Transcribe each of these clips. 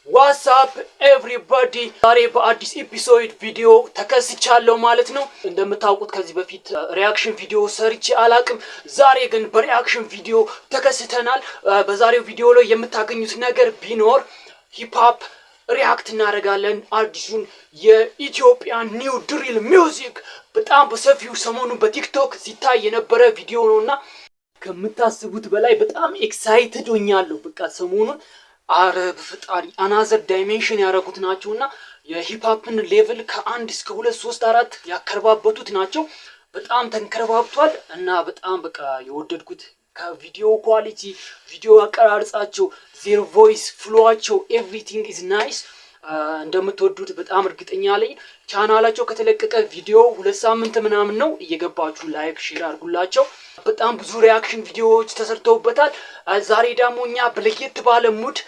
What's up everybody? ዛሬ በአዲስ ኤፒሶድ ቪዲዮ ተከስቻለሁ ማለት ነው። እንደምታውቁት ከዚህ በፊት ሪአክሽን ቪዲዮ ሰርቼ አላቅም። ዛሬ ግን በሪአክሽን ቪዲዮ ተከስተናል። በዛሬው ቪዲዮ ላይ የምታገኙት ነገር ቢኖር ሂፕ ሆፕ ሪአክት እናደርጋለን። አዲሱን የኢትዮጵያ ኒው ድሪል ሚውዚክ በጣም በሰፊው ሰሞኑን በቲክቶክ ሲታይ የነበረ ቪዲዮ ነውና ከምታስቡት በላይ በጣም ኤክሳይትድ ሆኛለሁ። በቃ ሰሞኑን አረብ ፍጣሪ አናዘር ዳይሜንሽን ያደረጉት ናቸውና የሂፕ ሆፕን ሌቭል ከ1 እስከ 2 3 4 ያከረባበቱት ናቸው። በጣም ተንከረባብቷል እና በጣም በቃ የወደድኩት ከቪዲዮ ኳሊቲ ቪዲዮ አቀራረጻቸው ዜር ቮይስ ፍሎዋቸው ኤቭሪቲንግ ኢዝ ናይስ። እንደምትወዱት በጣም እርግጠኛ ነኝ። ቻናላቸው ከተለቀቀ ቪዲዮ 2 ሳምንት ምናምን ነው። እየገባችሁ ላይክ ሼር አድርጉላቸው። በጣም ብዙ ሪአክሽን ቪዲዮዎች ተሰርተውበታል። ዛሬ ደግሞ እኛ በለየት ባለ ሙድ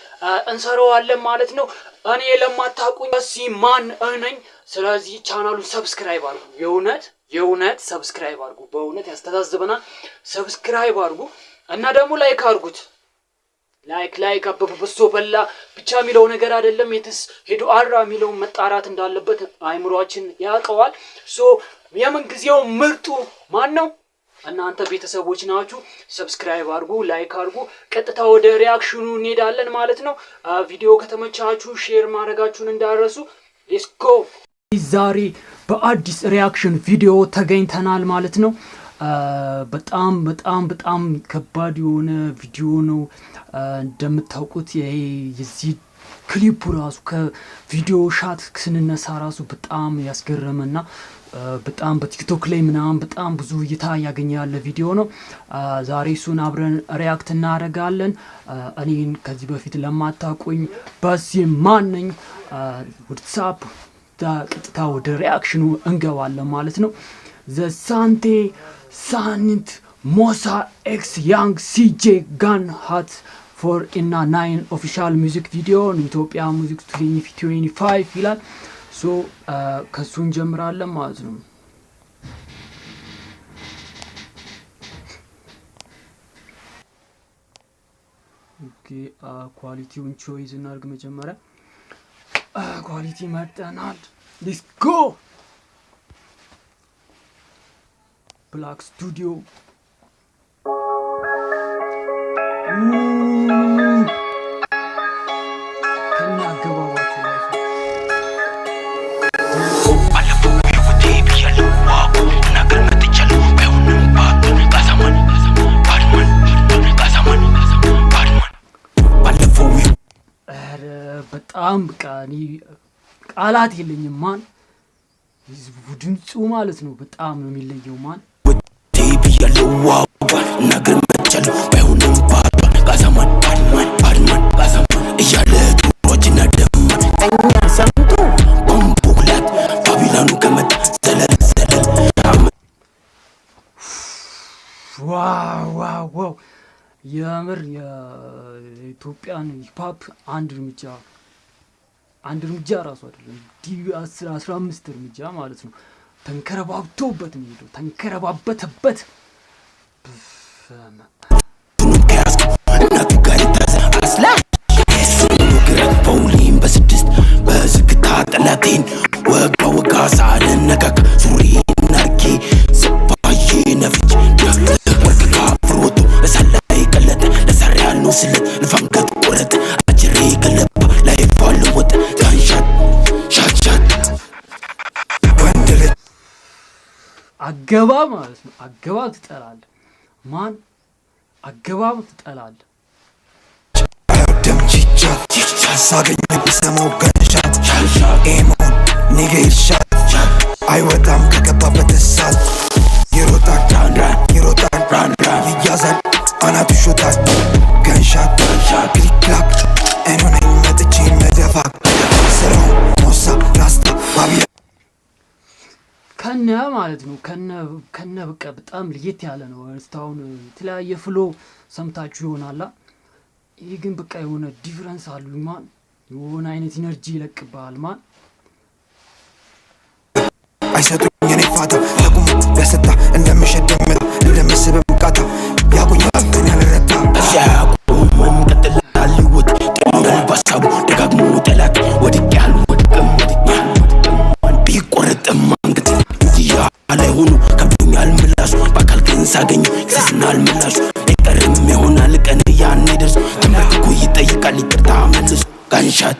እንሰራዋለን ማለት ነው። እኔ ለማታውቁኝ ማን ነኝ? ስለዚህ ቻናሉን ሰብስክራይብ አድርጉ። የእውነት ሰብስክራይብ አድርጉ። በእውነት ያስተዛዝበናል። ሰብስክራይብ አድርጉ እና ደግሞ ላይክ አድርጉት። ላይክ አበበሶ በላ ብቻ የሚለው ነገር አይደለም። የትስ ሄዶ አራ የሚለው መጣራት እንዳለበት አይምሮአችን ያውቀዋል። የምን ጊዜው ምርጡ ማን ነው? እናንተ ቤተሰቦች ናችሁ። ሰብስክራይብ አድርጉ፣ ላይክ አድርጉ። ቀጥታ ወደ ሪአክሽኑ እንሄዳለን ማለት ነው። ቪዲዮ ከተመቻችሁ ሼር ማድረጋችሁን እንዳረሱ። ሌትስ ጎ። ዛሬ በአዲስ ሪአክሽን ቪዲዮ ተገኝተናል ማለት ነው። በጣም ከባድ የሆነ ቪዲዮ ነው። እንደምታውቁት የዚህ ክሊፑ ራሱ ከቪዲዮ ሻት ስንነሳ ራሱ በጣም ያስገረመና በጣም በቲክቶክ ላይ ምናምን በጣም ብዙ እይታ ያገኘ ያለ ቪዲዮ ነው። ዛሬ እሱን አብረን ሪአክት እናደርጋለን። እኔን ከዚህ በፊት ለማታውቁኝ ማን ነኝ? ዋትስአፕ ቀጥታ ወደ ሪአክሽኑ እንገባለን ማለት ነው። ዘሳንቴ ሳንት ሞሳ ኤክስ ያንግ ሲጄ ጋን ሃት 4 እና 9 ኦፊሻል ሚውዚክ ቪዲዮ ኢትዮጵያ ሙዚክ 2025 ይላል። ከሱ እንጀምራለን ማለት ነው። ኦኬ ኳሊቲውን ቾይዝ እናድርግ መጀመሪያ። ኳሊቲ መርጠናል። ሌትስ ጎ። ብላክ ስቱዲዮ በጣም በቃ ቃላት የለኝም። ማን ህዝቡ ድምፁ ማለት ነው በጣም ነው የሚለየው። ማን ነገር መቻል ባይሆንም ባድማን ጋዛማን ባድማን ጋዛማን እያለ ዱሮችና ደማን እኛ ሰምቶ ቦምቦላት ባቢላኑ ከመጣ ዘለል ዋው የምር የኢትዮጵያን ሂፕ ሆፕ አንድ እርምጃ ራሱ አይደለም 10-15 እርምጃ ማለት ነው። ተንከረባብቶበት ነው ሄዶ ተንከረባበተበት። በስድስት በዝግታ ጠላቴን ወጋ ሳልነካክ ሱሪ ናርኬ ሰባዬ ነፍች ወርቅካ ፍሮቶ እሳላይ ቀለጠ ለሰሪ ያልነው ስለት ንፋንገት ቆረጥ አጅሬ ገለባ ላይ ፋልወጥ ታንሻት ሻቻት ወንድልት አገባብ ማለት ነው። አገባብ ትጠላለህ። ማን አገባብ ትጠላለህ? ሳገኝ ብሰማው ገንሻት ኤሞን ኒጌሻት አይወጣም ከገባበት እሳት ይሮጣል ራን ይያዛል አናቱ ሾታል ገንሻት ክሊክላክ እኔ መጥቼ መደፋ ስራው ሞሳ ራስታ ባቢላ ከነ ማለት ነው። ከነ በቃ በጣም ለየት ያለ ነው። እስካሁን የተለያየ ፍሎ ሰምታችሁ ይሆናላ። ይህ ግን በቃ የሆነ ዲፍረንስ አሉ። ማን የሆነ አይነት ኢነርጂ ይለቅብሃል። ማን አይሰጡኝ የኔ ፋታ ለቁም በሰጣ እንደምሸደምላ እንደምስብም ቃታ ያቁኛል ግን ያልረታ ያቁም ቀጥላል ይወት ጥሩን ባሳቡ ደጋግሞ ጋንሻት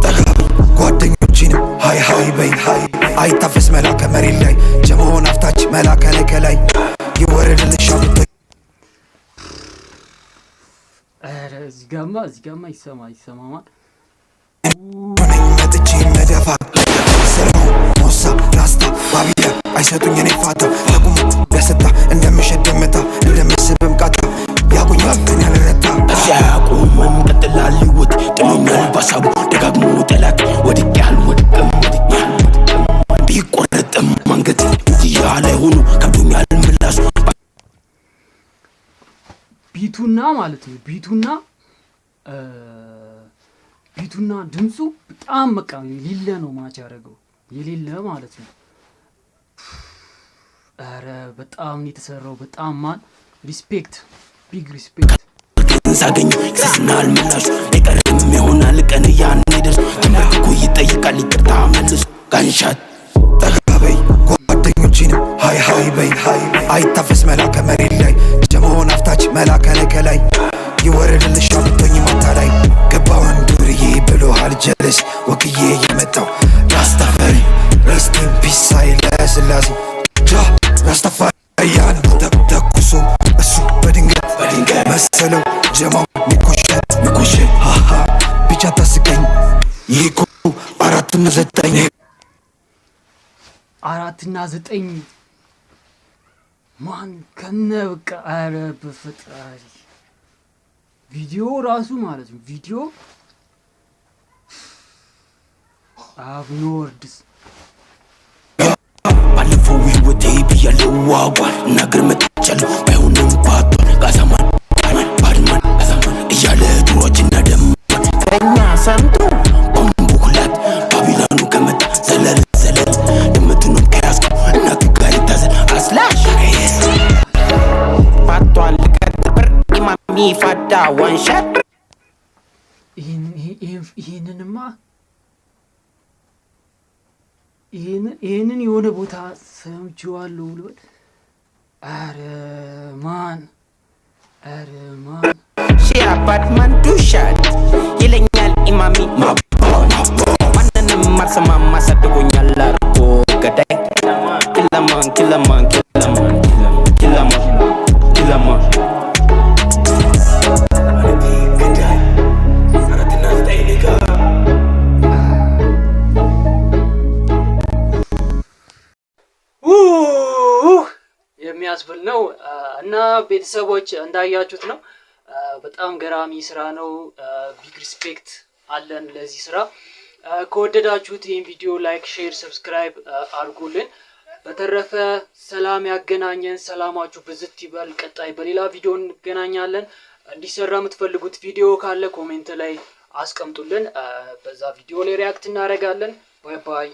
ጠጋቢ ጓደኞቼንም ሃይ ሃይ በይ አይታፈስ መላከ መሬት ላይ ጀመሆን አፍታች መላከ ላይ ከላይ ይወረድልሻ ብትይ አረ እዚጋማ ይሰማማል ነኝ መጥቼ መደፋ ሰላም ሞሳ ራስታ ባቢያ አይሰጡኝ እኔ ፋታ ለቁም ለሰጣ እንደምሸደመታ እንደምስብም ቃታ ያቁኛል ግን ያልረታ እዚያ ያቁመም ቀጥላል ሊውት ጥሎኛል ባሳቡ ደጋግሞ ጠላት ወድቅ ያልወድቅም ቢቆረጥም መንገድ እያለ ሆኖ ከብዶኛል ምላሱ ቢቱና ማለት ነው ቢቱና ድምፁ በጣም በቃ የሌለ ነው ማች ያደረገው የሌለ ማለት ነው። አረ በጣም የተሰራው በጣም ማን ሪስፔክት ቢግ ሪስፔክት ሳገኝ ሲስናል ምላሹ አይቀርም ይሆናል ቀን ያን ይደርስ ተመልኩ ይጠይቃል ይቅርታ መልሱ ጋንሻት ጠጋበይ ጓደኞቼንም ሃይ ሃይ በይ አይታፈስ መላከ መሬት ላይ ጀመሆን አፍታች መላከ ላይ ከላይ ይወረድልሻ ብትሆኝ ማታ ላይ ገባውን ዱርዬ ብሎሃል ጀለስ ወክዬ የመጣው ራስታፈሪ ሬስቲን ፒስ ኃይለ ሥላሴ ራስታፋሪያን ተኩሶ እሱ በድንገት መሰለው ጀማው ሚኮሽ ሃሃ ብቻ ታስቀኝ ይኮ 4 እና 9 ማን ከነ በቃ አረ በፈጣሪ ቪዲዮ ራሱ ማለት ነው ቪዲዮ አብኖርድስ ባለፈው ህይወቴ ብያለው ዋጓል እናገር መጥቻለሁ ባይሆንም ባቷል ጋዛማን ባድማን ጋዛማን እያለ ድሮችና ደማን ከኛ ሰምቶ ቦምቡኩላት ባቢላኑ ከመጣ ዘለል ድምቱንም ከያዝከው እናቱ ጋር ይታዘል አስላሽ ባቷል ከጥብር ኢማሚ ፋዳ ዋንሻት ይሄንን የሆነ ቦታ ሰምቼዋለሁ ልበል። አረ ማን ሺአባድማን ዱሻት ይለኛል ኢማሚ ማንንም አልሰማም አሳድጎኛል አርጎ ገዳይ ኪላማን የሚያስብል ነው እና ቤተሰቦች እንዳያችሁት ነው። በጣም ገራሚ ስራ ነው። ቢግ ሪስፔክት አለን ለዚህ ስራ። ከወደዳችሁት ይህን ቪዲዮ ላይክ፣ ሼር፣ ሰብስክራይብ አድርጉልን። በተረፈ ሰላም ያገናኘን። ሰላማችሁ ብዝት ይበል። ቀጣይ በሌላ ቪዲዮ እንገናኛለን። እንዲሰራ የምትፈልጉት ቪዲዮ ካለ ኮሜንት ላይ አስቀምጡልን። በዛ ቪዲዮ ላይ ሪያክት እናደርጋለን። ባይ ባይ።